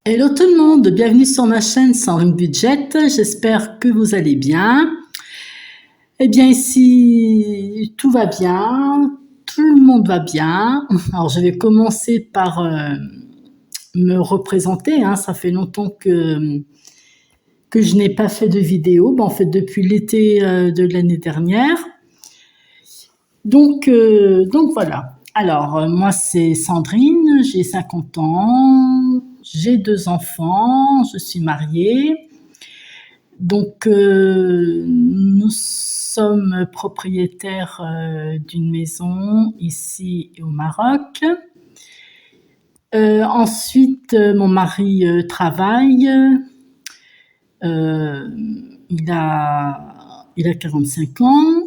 Hello tout le monde, bienvenue sur ma chaîne Sandrine Budget, j'espère que vous allez bien. Eh bien ici, tout va bien, tout le monde va bien. Alors je vais commencer par me représenter, hein. Ça fait longtemps que je n'ai pas fait de vidéo, en fait depuis l'été de l'année dernière. Donc voilà. Alors moi c'est Sandrine, j'ai 50 ans, j'ai 2 enfants, je suis mariée. Donc nous sommes propriétaires d'une maison ici au Maroc. Ensuite, mon mari travaille. Euh, il a 45 ans.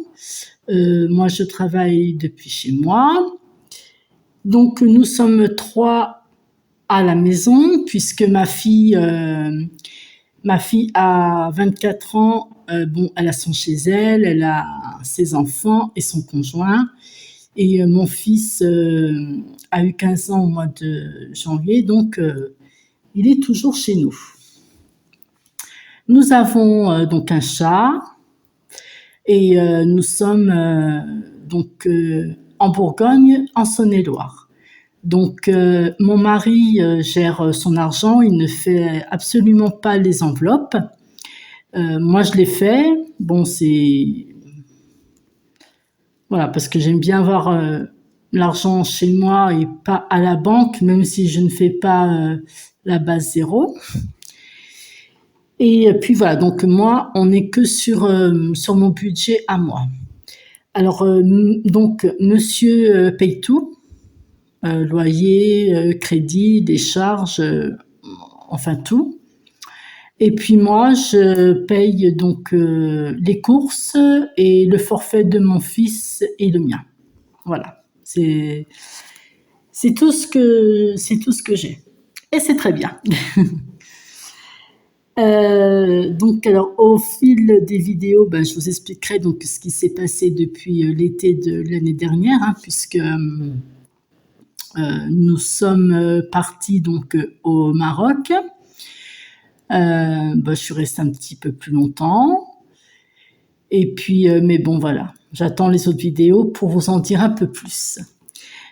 Moi, je travaille depuis chez moi. Donc, nous sommes 3 à la maison, puisque ma fille a 24 ans, elle a son chez elle, elle a ses enfants et son conjoint. Et mon fils a eu 15 ans au mois de janvier, donc il est toujours chez nous. Nous avons donc un chat et nous sommes donc en Bourgogne, en Saône-et-Loire. Donc mon mari gère son argent, il ne fait absolument pas les enveloppes. Moi je l'ai fait, c'est voilà, parce que j'aime bien avoir l'argent chez moi et pas à la banque, même si je ne fais pas la base zéro. Et puis voilà, donc moi on n'est que sur mon budget à moi. Alors donc monsieur paye tout, loyer, crédit, des charges, enfin tout. Et puis moi, je paye donc les courses et le forfait de mon fils et le mien. Voilà, c'est tout ce que j'ai. Et c'est très bien. Donc alors au fil des vidéos, je vous expliquerai donc ce qui s'est passé depuis l'été de l'année dernière, hein, puisque nous sommes partis donc au Maroc. Je suis restée un petit peu plus longtemps. Et puis, mais bon, voilà. J'attends les autres vidéos pour vous en dire un peu plus.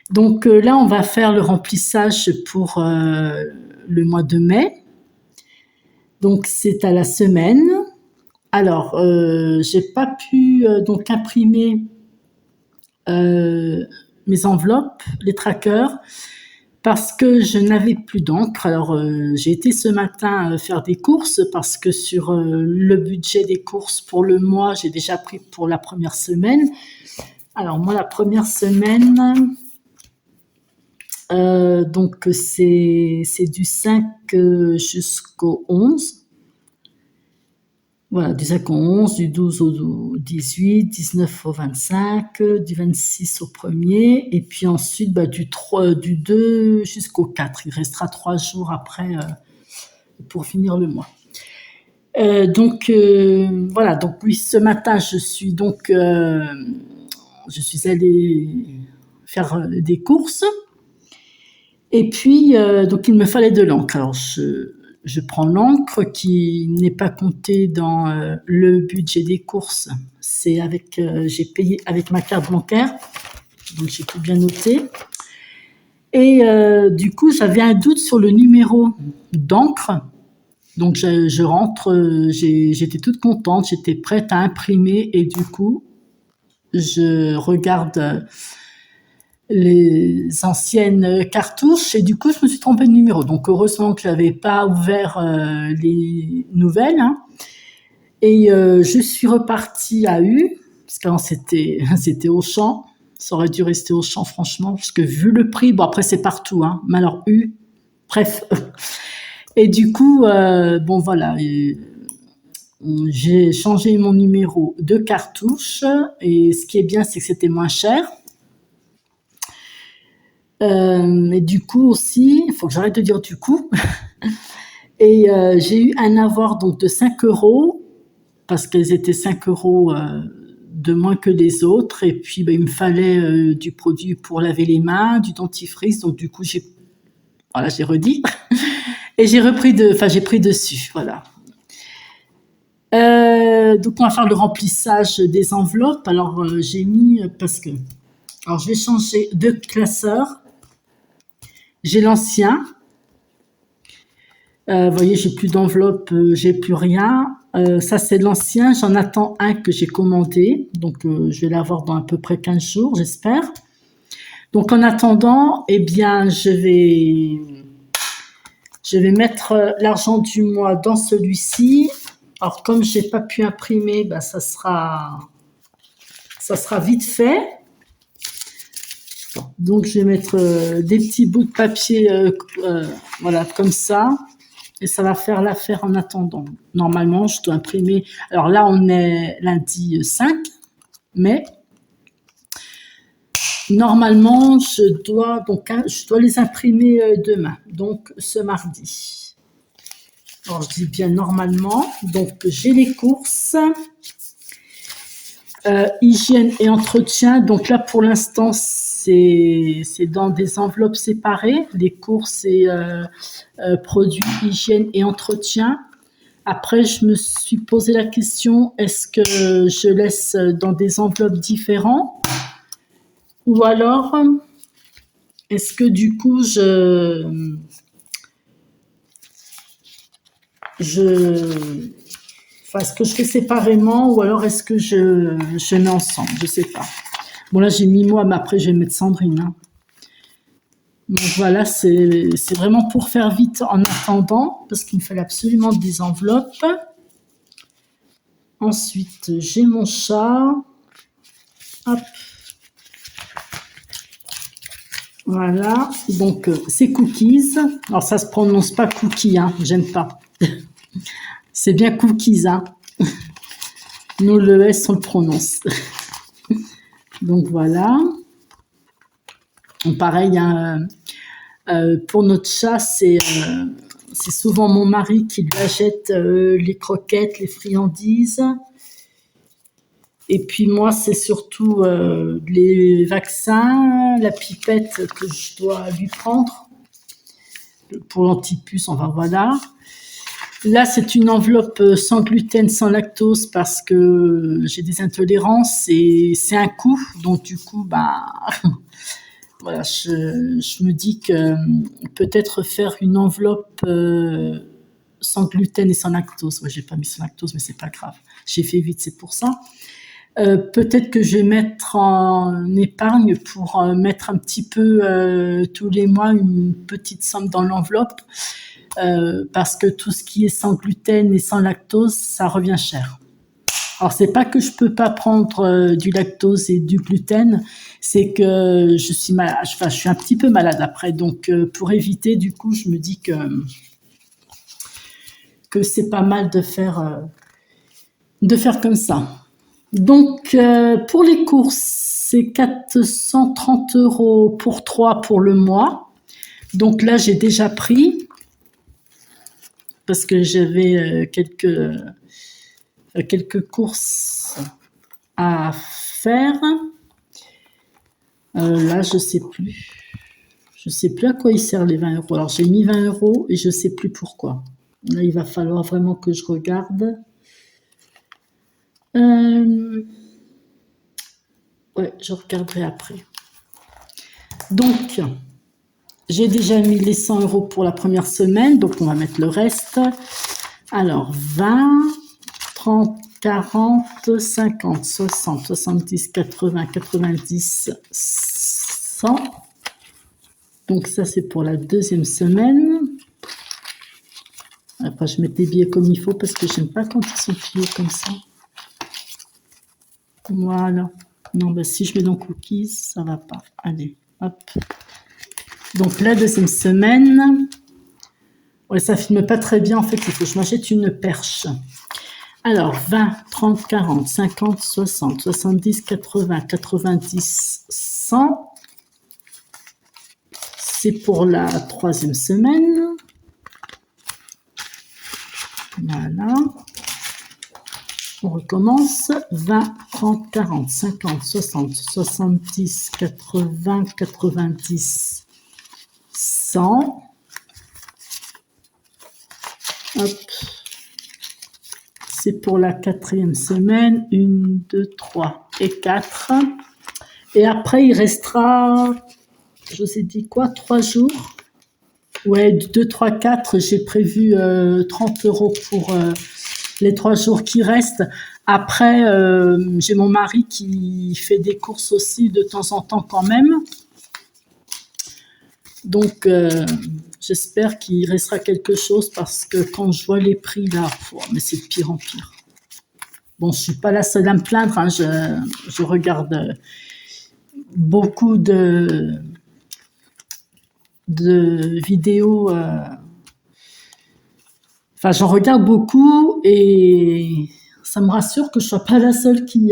Donc là, on va faire le remplissage pour le mois de mai. Donc c'est à la semaine. Alors, j'ai pas pu donc imprimer mes enveloppes, les trackers, parce que je n'avais plus d'encre. Alors j'ai été ce matin faire des courses parce que sur le budget des courses pour le mois, j'ai déjà pris pour la première semaine. Alors moi, la première semaine, donc c'est du 5 jusqu'au 11. Voilà, du 5 au 11, du 12 au 18, 19 au 25, du 26 au 1er, et puis ensuite du 2 jusqu'au 4. Il restera 3 jours après pour finir le mois. Voilà, donc oui, ce matin, je suis allée faire des courses, et puis donc il me fallait de l'encre. Alors je prends l'encre qui n'est pas comptée dans le budget des courses. C'est j'ai payé avec ma carte bancaire, donc j'ai tout bien noté. Et du coup, j'avais un doute sur le numéro d'encre. Donc je rentre, j'étais toute contente, j'étais prête à imprimer et du coup, je regarde les anciennes cartouches et du coup je me suis trompée de numéro. Donc heureusement que j'avais pas ouvert les nouvelles, hein. Et je suis repartie à U parce qu'avant c'était Auchan. Ça aurait dû rester Auchan franchement, parce que vu le prix, après c'est partout, hein, mais alors U, bref. Et du coup voilà, j'ai changé mon numéro de cartouche et ce qui est bien, c'est que c'était moins cher. Et du coup aussi, il faut que j'arrête de dire du coup. Et j'ai eu un avoir donc de 5 euros, parce qu'elles étaient 5 euros de moins que les autres. Et puis il me fallait du produit pour laver les mains, du dentifrice. Donc du coup j'ai redit. Et j'ai pris dessus, voilà. Donc on va faire le remplissage des enveloppes. Alors j'ai mis alors je vais changer de classeur. J'ai l'ancien. Vous voyez, j'ai plus d'enveloppe, j'ai plus rien. Ça c'est l'ancien. J'en attends un que j'ai commandé. Donc je vais l'avoir dans à peu près 15 jours, j'espère. Donc en attendant, eh bien je vais mettre l'argent du mois dans celui-ci. Alors comme j'ai pas pu imprimer, ben, ça sera vite fait. Donc je vais mettre des petits bouts de papier, voilà, comme ça, et ça va faire l'affaire en attendant. Normalement, je dois imprimer. Alors là, on est lundi 5 mai. Normalement, je dois les imprimer demain, donc ce mardi. Alors je dis bien normalement. Donc j'ai les courses. Hygiène et entretien. Donc là, pour l'instant, c'est dans des enveloppes séparées. Les courses et produits hygiène et entretien. Après, je me suis posé la question, est-ce que je laisse dans des enveloppes différentes? Ou alors, est-ce que du coup, est-ce que je fais séparément ou alors est-ce que je mets ensemble? Je sais pas. Bon, là, j'ai mis moi, mais après, je vais mettre Sandrine. Hein. Donc voilà, c'est vraiment pour faire vite en attendant, parce qu'il me fallait absolument des enveloppes. Ensuite, j'ai mon chat. Hop. Voilà. Donc, c'est cookies. Alors, ça se prononce pas cookie, hein. J'aime pas. C'est bien cookies, hein. Nous, le S, on le prononce. Donc, voilà. Pareil, hein, pour notre chat, c'est souvent mon mari qui lui achète les croquettes, les friandises. Et puis moi, c'est surtout les vaccins, la pipette que je dois lui prendre pour l'antipuce, enfin voilà. Là, c'est une enveloppe sans gluten, sans lactose parce que j'ai des intolérances et c'est un coût. Donc du coup, bah, voilà, je me dis que peut-être faire une enveloppe sans gluten et sans lactose. Ouais, j'ai pas mis sans lactose, mais c'est pas grave. J'ai fait vite, c'est pour ça. Peut-être que je vais mettre en épargne pour mettre un petit peu tous les mois une petite somme dans l'enveloppe parce que tout ce qui est sans gluten et sans lactose, ça revient cher. Alors c'est pas que je peux pas prendre du lactose et du gluten, c'est que je suis malade, enfin je suis un petit peu malade après, donc pour éviter, du coup, je me dis que c'est pas mal de faire comme ça. Donc, pour les courses, c'est 430 € pour 3 pour le mois. Donc là, j'ai déjà pris parce que j'avais quelques courses à faire. Là, je sais plus. Je sais plus à quoi ils servent les 20 €. Alors, j'ai mis 20 € et je sais plus pourquoi. Là, il va falloir vraiment que je regarde. Ouais, je regarderai après. Donc, j'ai déjà mis les 100 € pour la première semaine, donc on va mettre le reste. Alors, 20, 30, 40, 50, 60, 70, 80, 90, 100. Donc ça, c'est pour la deuxième semaine. Après, je mets des billets comme il faut parce que j'aime pas quand ils sont pliés comme ça. Voilà. Non, bah si je mets dans cookies, ça va pas. Allez, hop. Donc la deuxième semaine. Ouais, ça filme pas très bien. En fait, il faut que je m'achète une perche. Alors, 20, 30, 40, 50, 60, 70, 80, 90, 100. C'est pour la troisième semaine. Voilà. On recommence. 20, 30, 40, 50, 60, 70, 80, 90, 100. Hop. C'est pour la 4e semaine. 1, 2, 3 et 4. Et après, il restera, je vous ai dit quoi, 3 jours. Ouais, 2, 3, 4, j'ai prévu 30 € pour les 3 jours qui restent. Après, j'ai mon mari qui fait des courses aussi de temps en temps quand même. Donc, j'espère qu'il restera quelque chose parce que quand je vois les prix là, mais c'est de pire en pire. Bon, je suis pas la seule à me plaindre, hein, je regarde beaucoup de vidéos. Enfin, j'en regarde beaucoup et ça me rassure que je sois pas la seule qui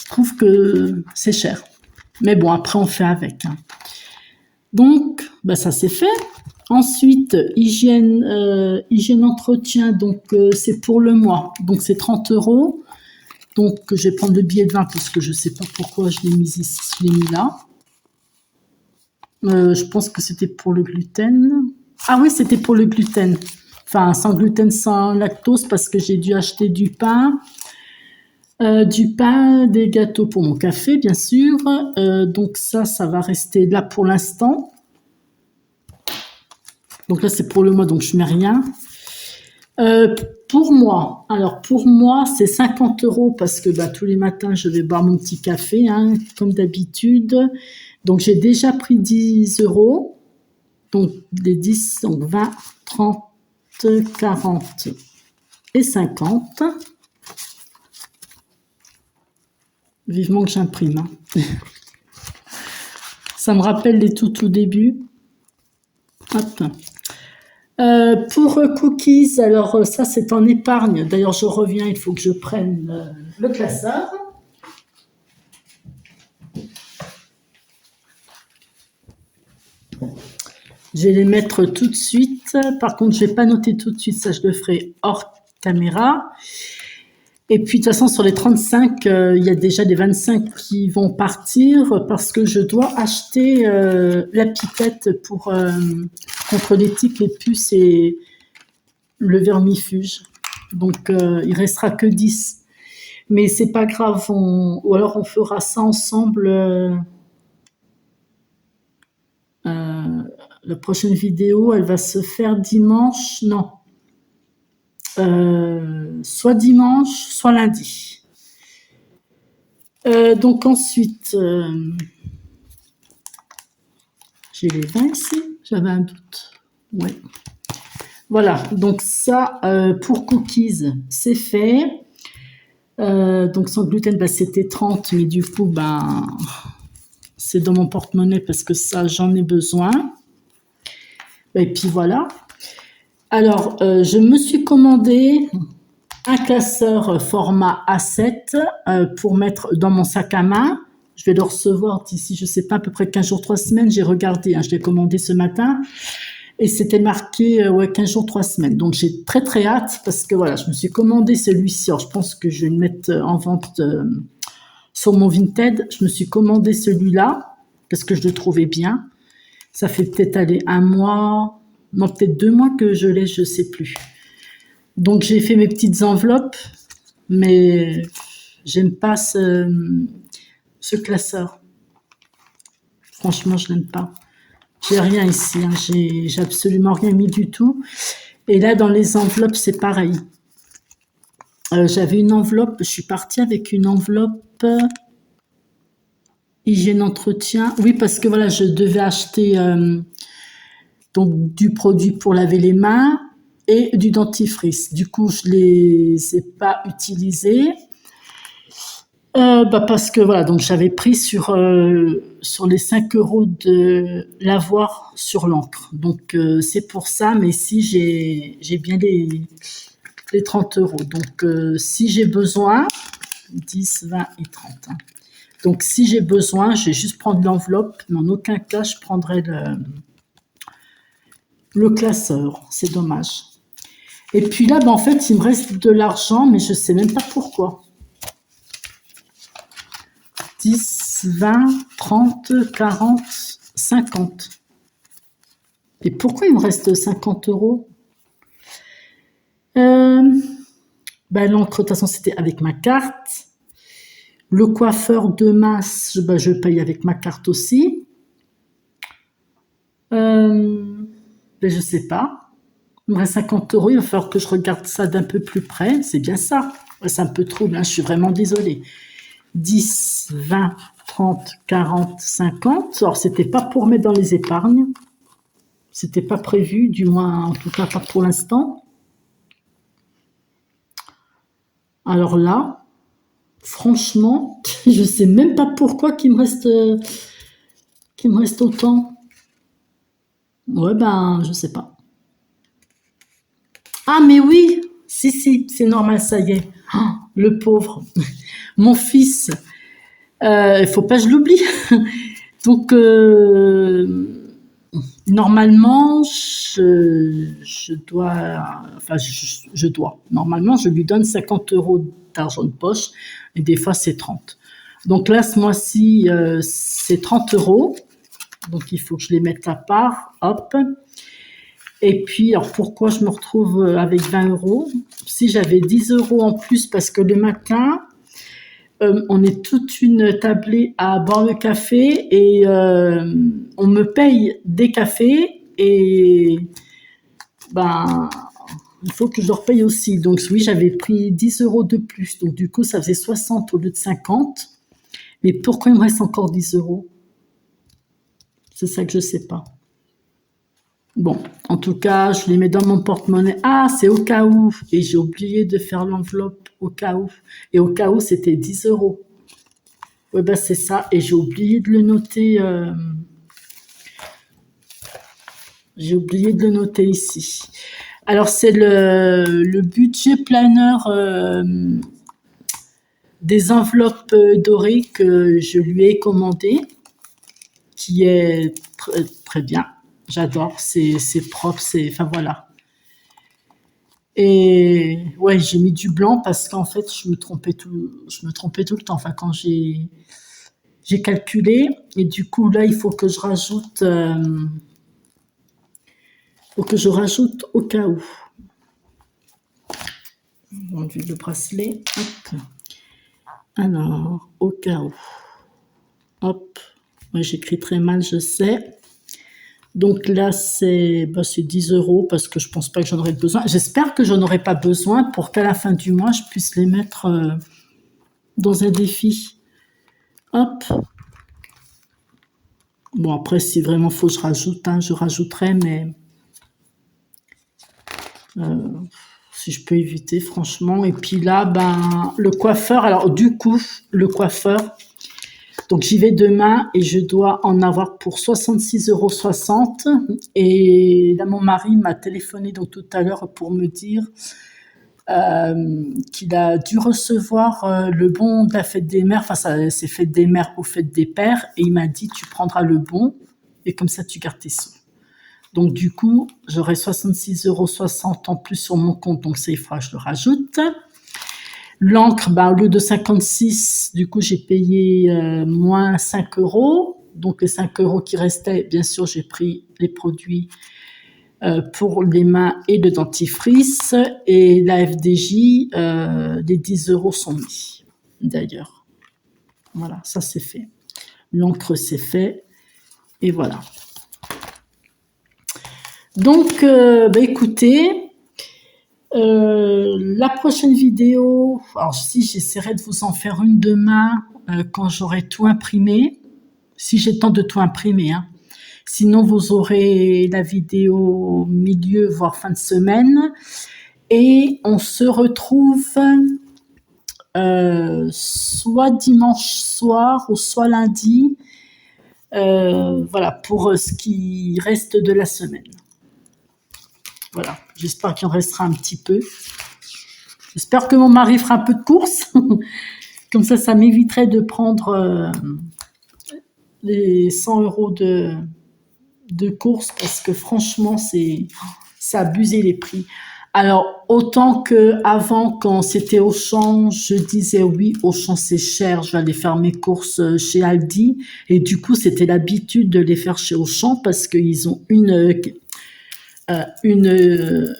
trouve que c'est cher. Mais bon, après, on fait avec. Hein. Donc, ça c'est fait. Ensuite, hygiène entretien, donc c'est pour le mois. Donc, c'est 30 €. Donc, je vais prendre le billet de 20 parce que je ne sais pas pourquoi je l'ai mis ici, je l'ai mis là. Je pense que c'était pour le gluten. Ah oui, c'était pour le gluten. Enfin, sans gluten, sans lactose, parce que j'ai dû acheter du pain, des gâteaux pour mon café, bien sûr. Donc ça va rester là pour l'instant. Donc là, c'est pour le mois, donc je mets rien. Pour moi, c'est 50 € parce que tous les matins, je vais boire mon petit café, hein, comme d'habitude. Donc, j'ai déjà pris 10 €. Donc, les 10, donc 20, 30, 40 et 50. Vivement que j'imprime. Hein. Ça me rappelle les tout début. Hop. Pour cookies, alors ça c'est en épargne. D'ailleurs, je reviens, il faut que je prenne le classeur. Je vais les mettre tout de suite. Par contre, je ne vais pas noter tout de suite, ça je le ferai hors caméra. Et puis, de toute façon, sur les 35, il y a déjà des 25 qui vont partir parce que je dois acheter la pipette pour contre les tiques, les puces et le vermifuge. Donc, il restera que 10. Mais c'est pas grave, ou alors on fera ça ensemble. La prochaine vidéo, elle va se faire dimanche, non. Soit dimanche, soit lundi. Donc ensuite, j'ai les 20 ici, j'avais un doute. Ouais. Voilà, donc ça, pour cookies, c'est fait. Donc sans gluten, c'était 30, mais du coup, c'est dans mon porte-monnaie parce que ça, j'en ai besoin. Et puis voilà. Alors, je me suis commandé un classeur format A7 pour mettre dans mon sac à main. Je vais le recevoir d'ici, je ne sais pas, à peu près 15 jours, 3 semaines. J'ai regardé, hein, je l'ai commandé ce matin. Et c'était marqué 15 jours, 3 semaines. Donc, j'ai très, très hâte parce que voilà, je me suis commandé celui-ci. Alors, je pense que je vais le mettre en vente sur mon Vinted. Je me suis commandé celui-là parce que je le trouvais bien. Ça fait peut-être aller 1 mois, non, peut-être 2 mois que je l'ai, je ne sais plus. Donc, j'ai fait mes petites enveloppes, mais j'aime pas ce classeur. Franchement, je l'aime pas. J'ai rien ici, hein. J'ai absolument rien mis du tout. Et là, dans les enveloppes, c'est pareil. J'avais une enveloppe, je suis partie avec une enveloppe hygiène entretien. Oui, parce que voilà, je devais acheter donc du produit pour laver les mains et du dentifrice. Du coup, je les ai pas utilisés. Parce que voilà, donc j'avais pris sur les 5 € de l'avoir sur l'encre. Donc c'est pour ça, mais si j'ai bien les 30 €. Donc si j'ai besoin, 10, 20 et 30. Hein. Donc si j'ai besoin, je vais juste prendre l'enveloppe, mais en aucun cas je prendrai le classeur. C'est dommage. Et puis là, en fait, il me reste de l'argent, mais je ne sais même pas pourquoi. 10, 20, 30, 40, 50. Et pourquoi il me reste 50 €? L'encre, de toute façon, c'était avec ma carte. Le coiffeur de masse, je paye avec ma carte aussi. Je sais pas. Il me reste 50 €, il va falloir que je regarde ça d'un peu plus près. C'est bien ça. Ouais, c'est un peu trouble, hein, je suis vraiment désolée. 10, 20, 30, 40, 50. Alors, c'était pas pour mettre dans les épargnes. C'était pas prévu, du moins, en tout cas pas pour l'instant. Alors là, franchement, je sais même pas pourquoi qu'il me reste autant. Ouais, je sais pas. Ah, mais oui, si, c'est normal, ça y est. Oh, le pauvre. Mon fils, il faut pas que je l'oublie. Donc, normalement, normalement, je lui donne 50 € d'argent de poche, et des fois, c'est 30. Donc là, ce mois-ci, c'est 30 €. Donc, il faut que je les mette à part. Hop. Et puis, alors pourquoi je me retrouve avec 20 €? Si j'avais 10 € en plus, parce que le matin, on est toute une tablée à boire le café et on me paye des cafés et il faut que je leur paye aussi. Donc oui, j'avais pris 10 € de plus. Donc du coup, ça faisait 60 au lieu de 50. Mais pourquoi il me reste encore 10 €? C'est ça que je sais pas. Bon, en tout cas, je les mets dans mon porte-monnaie. Ah, c'est au cas où. Et j'ai oublié de faire l'enveloppe au cas où. Et au cas où, c'était 10 €. Oui, c'est ça. Et j'ai oublié de le noter. J'ai oublié de le noter ici. Alors, c'est le budget planeur des enveloppes dorées que je lui ai commandé, qui est très, très bien. J'adore, c'est propre, enfin voilà. Et ouais, j'ai mis du blanc parce qu'en fait, je me trompais tout le temps. Enfin, quand j'ai calculé, et du coup, là, il faut que je rajoute, au cas où. On enlève le bracelet. Hop. Alors, au cas où. Hop. Ouais, j'écris très mal, je sais. Donc là, c'est 10 € parce que je pense pas que j'en aurai besoin. J'espère que j'en aurai pas besoin pour qu'à la fin du mois, je puisse les mettre dans un défi. Hop. Bon, après, si vraiment faut que je rajoute, je rajouterai, mais si je peux éviter, franchement. Et puis là, le coiffeur. Alors, du coup, le coiffeur. Donc, j'y vais demain et je dois en avoir pour 66,60 €. Et là, mon mari m'a téléphoné donc tout à l'heure pour me dire qu'il a dû recevoir le bon de la fête des mères. Enfin, ça, c'est fête des mères ou fête des pères. Et il m'a dit, tu prendras le bon et comme ça, tu gardes tes sous. Donc, du coup, j'aurai 66,60 € en plus sur mon compte. Donc, ça, il faudra que je le rajoute. L'encre, au lieu de 56, du coup, j'ai payé moins 5 €. Donc, les 5 € qui restaient, bien sûr, j'ai pris les produits pour les mains et le dentifrice. Et la FDJ, les 10 € sont mis, d'ailleurs. Voilà, ça c'est fait. L'encre, c'est fait. Et voilà. Donc, écoutez, la prochaine vidéo, alors si j'essaierai de vous en faire une demain quand j'aurai tout imprimé, si j'ai le temps de tout imprimer. Sinon, vous aurez la vidéo milieu, voire fin de semaine. Et on se retrouve soit dimanche soir ou soit lundi. Voilà, pour ce qui reste de la semaine. Voilà, j'espère qu'il en restera un petit peu. J'espère que mon mari fera un peu de course. Comme ça m'éviterait de prendre les 100 € de course parce que franchement, c'est abusé les prix. Alors, autant qu'avant, quand c'était Auchan, je disais oui, Auchan c'est cher, je vais aller faire mes courses chez Aldi. Et du coup, c'était l'habitude de les faire chez Auchan parce qu'ils ont une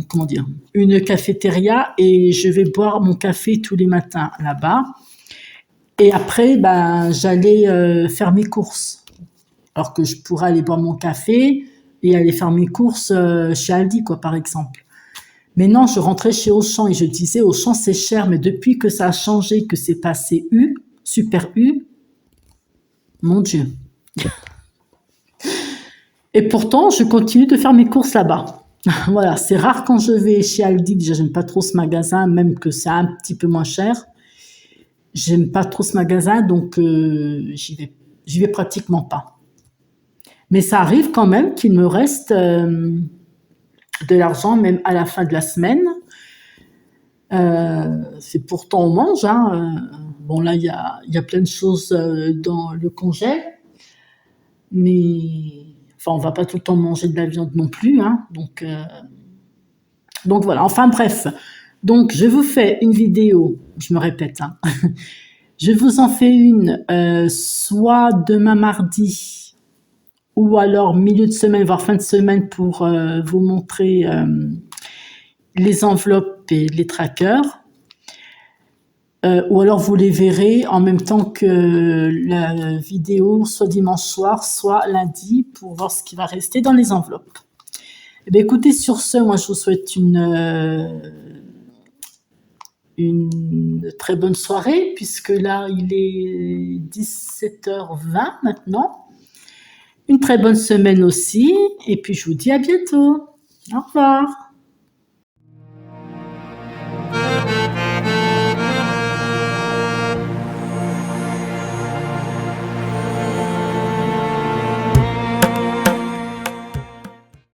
comment dire, une cafétéria et je vais boire mon café tous les matins là-bas. Et après, ben, j'allais faire mes courses. Alors que je pourrais aller boire mon café et aller faire mes courses chez Aldi, quoi, par exemple. Mais non, je rentrais chez Auchan et je disais Auchan c'est cher, mais depuis que ça a changé, que c'est passé U, Super U, mon Dieu. Et pourtant, je continue de faire mes courses là-bas. Voilà, c'est rare quand je vais chez Aldi, déjà j'aime pas trop ce magasin, même que c'est un petit peu moins cher. J'aime pas trop ce magasin, donc j'y vais pratiquement pas. Mais ça arrive quand même qu'il me reste de l'argent, même à la fin de la semaine. C'est pourtant on mange. Hein. Bon là, il y a plein de choses dans le congèle, mais enfin, on va pas tout le temps manger de la viande non plus. Hein. Donc voilà. Enfin bref. Donc je vous fais une vidéo. Je me répète. Hein. Je vous en fais une soit demain mardi ou alors milieu de semaine, voire fin de semaine pour vous montrer les enveloppes et les trackers. Ou alors vous les verrez en même temps que la vidéo, soit dimanche soir, soit lundi, pour voir ce qui va rester dans les enveloppes. Eh bien, écoutez, sur ce, moi je vous souhaite une très bonne soirée, puisque là il est 17h20 maintenant. Une très bonne semaine aussi, et puis je vous dis à bientôt. Au revoir.